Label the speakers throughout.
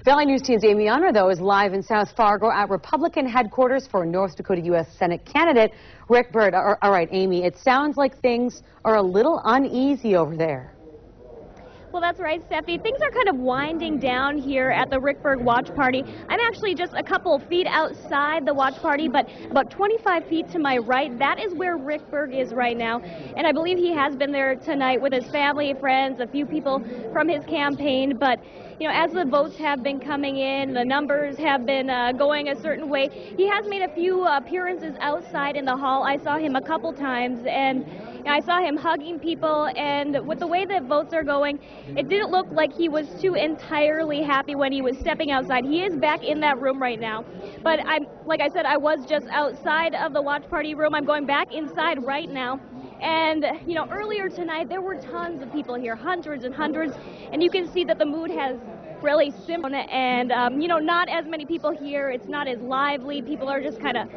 Speaker 1: KVLY News Team's Amy Unruh, though, is live in South Fargo at Republican headquarters for North Dakota U.S. Senate candidate Rick Berg. All right, Amy, it sounds like things are a little uneasy over there.
Speaker 2: Well, that's right, Steffi. Things are kind of winding down here at the Rick Berg watch party. I'm actually just a couple feet outside the watch party, but about 25 feet to my right, that is where Rick Berg is right now. And I believe he has been there tonight with his family, friends, a few people from his campaign. But, you know, as the votes have been coming in, the numbers have been going a certain way, he has made a few appearances outside in the hall. I saw him a couple times, and I saw him hugging people, and with the way that votes are going, it didn't look like he was too entirely happy when he was stepping outside. He is back in that room right now. But like I said, I was just outside of the watch party room. I'm going back inside right now. And, you know, earlier tonight, there were tons of people here, hundreds and hundreds, and you can see that the mood has really simmered, and, you know, not as many people here. It's not as lively. People are just kind of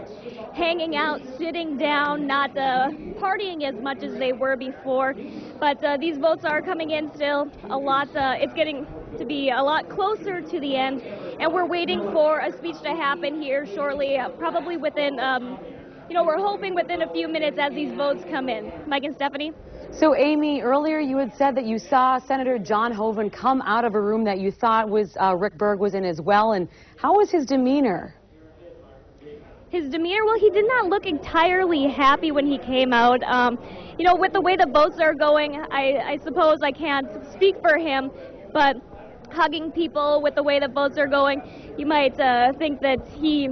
Speaker 2: hanging out, sitting down, not partying as much as they were before. But these votes are coming in still a lot. It's getting to be a lot closer to the end, and we're waiting for a speech to happen here shortly, probably within, you know, we're hoping within a few minutes as these votes come in. Mike and Stephanie?
Speaker 1: So, Amy, earlier you had said that you saw Senator John Hoeven come out of a room that you thought was Rick Berg was in as well. And how was his demeanor?
Speaker 2: His demeanor, well, he did not look entirely happy when he came out. You know, with the way the votes are going, I suppose I can't speak for him, but hugging people with the way the votes are going, you might think that he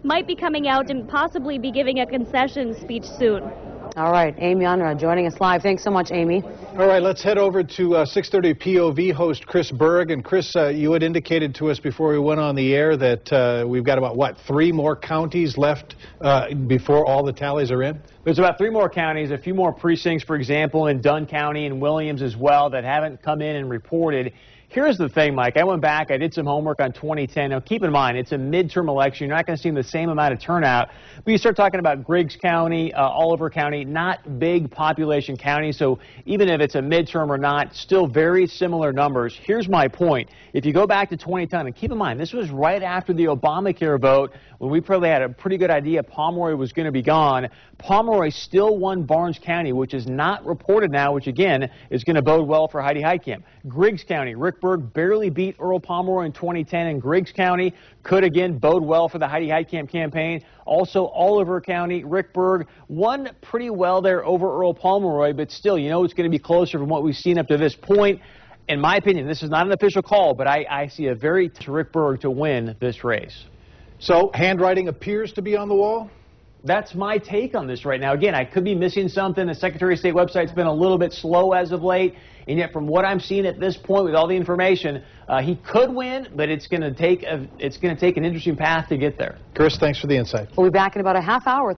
Speaker 2: might be coming out and possibly be giving a concession speech soon.
Speaker 1: All right, Amy Unruh joining us live. Thanks so much, Amy.
Speaker 3: All right, let's head over to 6:30 POV host Chris Berg. And Chris, you had indicated to us before we went on the air that we've got about, what, 3 more counties left before all the tallies are in?
Speaker 4: There's about 3 more counties, a few more precincts, for example, in Dunn County and Williams as well, that haven't come in and reported. Here's the thing, Mike. I went back, I did some homework on 2010. Now, keep in mind, it's a midterm election. You're not going to see the same amount of turnout. But you start talking about Griggs County, Oliver County, not big population counties. So even if it's a midterm or not, still very similar numbers. Here's my point. If you go back to 2010, and keep in mind, this was right after the Obamacare vote, when we probably had a pretty good idea Pomeroy was going to be gone. Pomeroy still won Barnes County, which is not reported now, which, again, is going to bode well for Heidi Heitkamp. Griggs County, Rick Berg barely beat Earl Pomeroy in 2010 in Griggs County. Could, again, bode well for the Heidi Heitkamp campaign. Also, Oliver County, Rick Berg won pretty well there over Earl Pomeroy, but still, you know, it's going to be closer from what we've seen up to this point. In my opinion, this is not an official call, but I see a very Rick Berg to win this race.
Speaker 3: So, handwriting appears to be on the wall?
Speaker 4: That's my take on this right now. Again, I could be missing something. The Secretary of State website's been a little bit slow as of late, and yet from what I'm seeing at this point with all the information, he could win, but it's going to take an interesting path to get there.
Speaker 3: Chris, thanks for the insight.
Speaker 1: We'll be back in about a half hour.